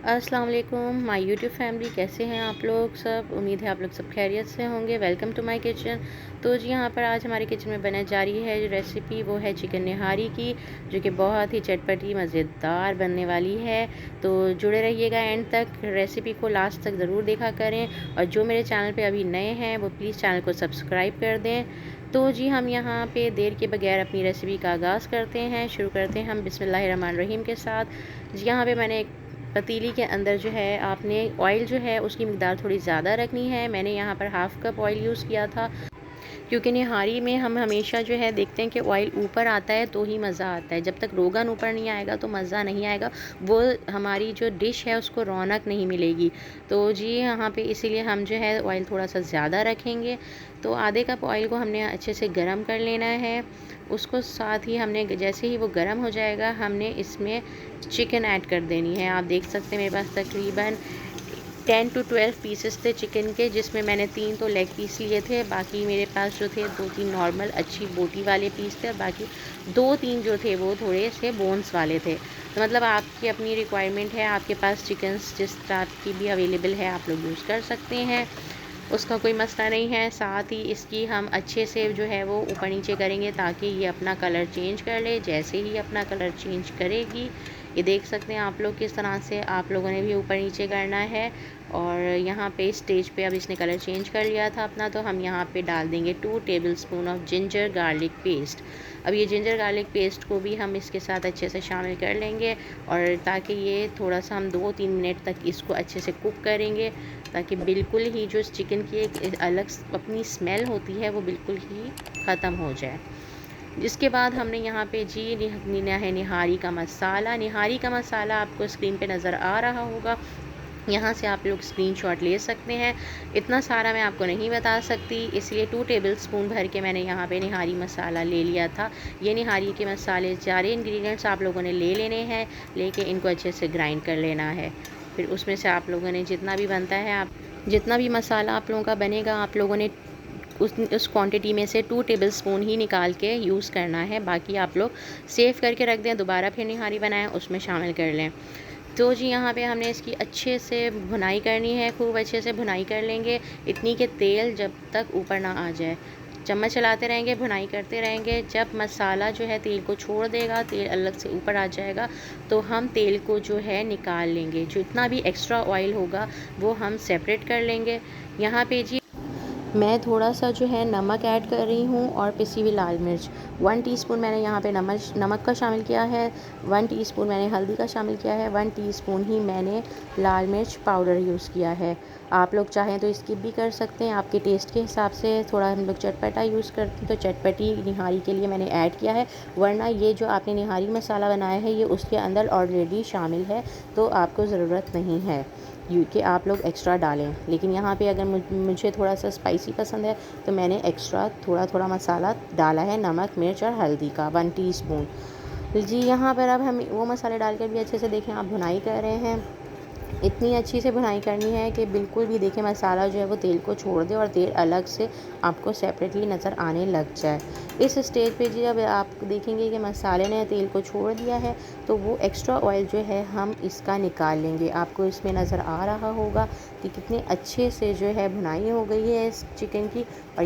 अस्सलाम वालेकुम my YouTube family, कैसे हैं आप लोग सब। उम्मीद है आप लोग सब खैरियत से होंगे। Welcome to my kitchen. तो जी यहाँ पर आज हमारे किचन में बनने जा रही है जो रेसिपी, वो है चिकन निहारी की, जो कि बहुत ही चटपटी मज़ेदार बनने वाली है। तो जुड़े रहिएगा एंड तक, रेसिपी को लास्ट तक ज़रूर देखा करें। और जो मेरे चैनल पर अभी नए हैं वो प्लीज़ चैनल को सब्सक्राइब कर दें। तो जी हम यहाँ पे देर के बगैर अपनी रेसिपी का आगाज़ करते हैं। शुरू करते हैं हम बिस्मिल्लाहिर्रहमानिर्रहीम के साथ। जी यहाँ पे मैंने एक पतीली के अंदर जो है आपने ऑयल जो है उसकी मिक़दार थोड़ी ज़्यादा रखनी है। मैंने यहाँ पर हाफ़ कप ऑयल यूज़ किया था, क्योंकि निहारी में हम हमेशा जो है देखते हैं कि ऑयल ऊपर आता है तो ही मज़ा आता है। जब तक रोगन ऊपर नहीं आएगा तो मज़ा नहीं आएगा, वो हमारी जो डिश है उसको रौनक नहीं मिलेगी। तो जी यहाँ पे इसीलिए हम जो है ऑयल थोड़ा सा ज़्यादा रखेंगे। तो आधे कप ऑयल को हमने अच्छे से गरम कर लेना है। उसको साथ ही हमने जैसे ही वो गरम हो जाएगा हमने इसमें चिकन ऐड कर देनी है। आप देख सकते हैं मेरे पास तकरीबन 10 to 12 पीसेस थे चिकन के, जिसमें मैंने 3 तो लेग पीस लिए थे। बाकी मेरे पास जो थे 2-3 नॉर्मल अच्छी बोटी वाले पीस थे, और बाकी 2-3 जो थे वो थोड़े से बोन्स वाले थे। तो मतलब आपकी अपनी रिक्वायरमेंट है, आपके पास चिकन जिस टाइप की भी अवेलेबल है आप लोग यूज़ कर सकते हैं, उसका कोई मसला नहीं है। साथ ही इसकी हम अच्छे से जो है वो ऊपर नीचे करेंगे ताकि ये अपना कलर चेंज कर ले। जैसे ही अपना कलर चेंज करेगी, ये देख सकते हैं आप लोग किस तरह से आप लोगों ने भी ऊपर नीचे करना है। और यहाँ पे स्टेज पे अब इसने कलर चेंज कर लिया था अपना, तो हम यहाँ पे डाल देंगे 2 tablespoon of ginger garlic paste. अब ये जिंजर गार्लिक पेस्ट को भी हम इसके साथ अच्छे से शामिल कर लेंगे, और ताकि ये थोड़ा सा हम 2-3 मिनट तक इसको अच्छे से कुक करेंगे, ताकि बिल्कुल ही जो चिकन की एक अलग अपनी स्मेल होती है वो बिल्कुल ही ख़त्म हो जाए। जिसके बाद हमने यहाँ पे जी लिया है निहारी का मसाला। निहारी का मसाला आपको स्क्रीन पे नज़र आ रहा होगा, यहाँ से आप लोग स्क्रीनशॉट ले सकते हैं। इतना सारा मैं आपको नहीं बता सकती, इसलिए 2 टेबलस्पून भर के मैंने यहाँ पे निहारी मसाला ले लिया था। ये निहारी के मसाले सारे इंग्रेडिएंट्स आप लोगों ने ले लेने हैं, लेके इनको अच्छे से ग्राइंड कर लेना है। फिर उसमें से आप लोगों ने जितना भी बनता है, आप जितना भी मसाला आप लोगों का बनेगा, आप लोगों ने उस क्वांटिटी में से 2 टेबलस्पून ही निकाल के यूज़ करना है। बाकी आप लोग सेव करके रख दें, दोबारा फिर निहारी बनाएं उसमें शामिल कर लें। तो जी यहाँ पे हमने इसकी अच्छे से भुनाई करनी है, खूब अच्छे से भुनाई कर लेंगे, इतनी कि तेल जब तक ऊपर ना आ जाए। चम्मच चलाते रहेंगे, भुनाई करते रहेंगे। जब मसाला जो है तेल को छोड़ देगा, तेल अलग से ऊपर आ जाएगा, तो हम तेल को जो है निकाल लेंगे। जितना भी एक्स्ट्रा ऑयल होगा वो हम सेपरेट कर लेंगे। यहाँ पे जी मैं थोड़ा सा जो है नमक ऐड कर रही हूँ, और पिसी हुई लाल मिर्च 1 टीस्पून मैंने यहाँ पे नमक का शामिल किया है, 1 टीस्पून मैंने हल्दी का शामिल किया है, 1 टीस्पून ही मैंने लाल मिर्च पाउडर यूज़ किया है। आप लोग चाहें तो स्किप भी कर सकते हैं, आपके टेस्ट के हिसाब से। थोड़ा हम लोग चटपटा यूज़ करते हैं, तो चटपटी निहारी के लिए मैंने ऐड किया है, वरना ये जो आपने निहारी मसाला बनाया है ये उसके अंदर ऑलरेडी शामिल है, तो आपको ज़रूरत नहीं है कि आप लोग एक्स्ट्रा डालें। लेकिन यहाँ पे अगर मुझे थोड़ा सा स्पाइसी पसंद है तो मैंने एक्स्ट्रा थोड़ा मसाला डाला है, नमक मिर्च और हल्दी का 1 टीस्पून। जी यहाँ पर अब हम वो मसाले डालकर भी अच्छे से देखें आप भुनाई कर रहे हैं। इतनी अच्छी से भुनाई करनी है कि बिल्कुल भी देखें मसाला जो है वो तेल को छोड़ दे और तेल अलग से आपको सेपरेटली नज़र आने लग जाए। इस स्टेज पे जी अब आप देखेंगे कि मसाले ने तेल को छोड़ दिया है, तो वो एक्स्ट्रा ऑयल जो है हम इसका निकाल लेंगे। आपको इसमें नज़र आ रहा होगा कि कितने अच्छे से जो है भुनाई हो गई है इस चिकन की। और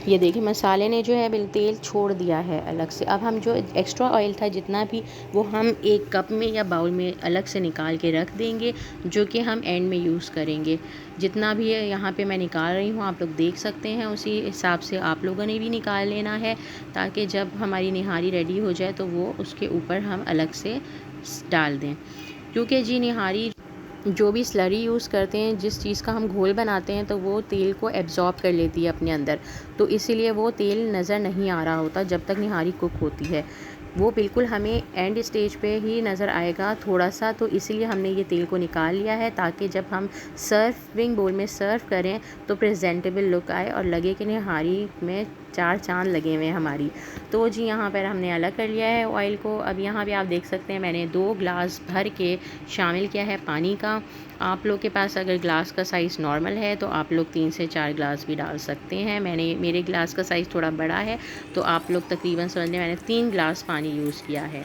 ये देखिए मसाले ने जो है तेल छोड़ दिया है अलग से। अब हम जो एक्स्ट्रा ऑयल था जितना भी, वो हम एक कप में या बाउल में अलग से निकाल के रख देंगे, जो कि हम एंड में यूज़ करेंगे। जितना भी है यहाँ पे मैं निकाल रही हूँ, आप लोग देख सकते हैं, उसी हिसाब से आप लोगों ने भी निकाल लेना है, ताकि जब हमारी निहारी रेडी हो जाए तो वो उसके ऊपर हम अलग से डाल दें। क्योंकि जी निहारी जो भी स्लरी यूज़ करते हैं, जिस चीज़ का हम घोल बनाते हैं, तो वो तेल को एब्ज़ॉर्ब कर लेती है अपने अंदर, तो इसीलिए वो तेल नज़र नहीं आ रहा होता जब तक निहारी कुक होती है। वो बिल्कुल हमें एंड स्टेज पे ही नज़र आएगा थोड़ा सा, तो इसीलिए हमने ये तेल को निकाल लिया है, ताकि जब हम सर्विंग बोल में सर्व करें तो प्रेजेंटेबल लुक आए और लगे कि निहारी में 4 चाँद लगे हुए हैं हमारी। तो जी यहाँ पर हमने अलग कर लिया है ऑयल को। अब यहाँ पे आप देख सकते हैं मैंने 2 ग्लास भर के शामिल किया है पानी का। आप लोग के पास अगर ग्लास का साइज़ नॉर्मल है तो आप लोग 3 से 4 ग्लास भी डाल सकते हैं। मेरे ग्लास का साइज़ थोड़ा बड़ा है, तो आप लोग तकरीबन समझ लें मैंने 3 ग्लास पानी यूज़ किया है।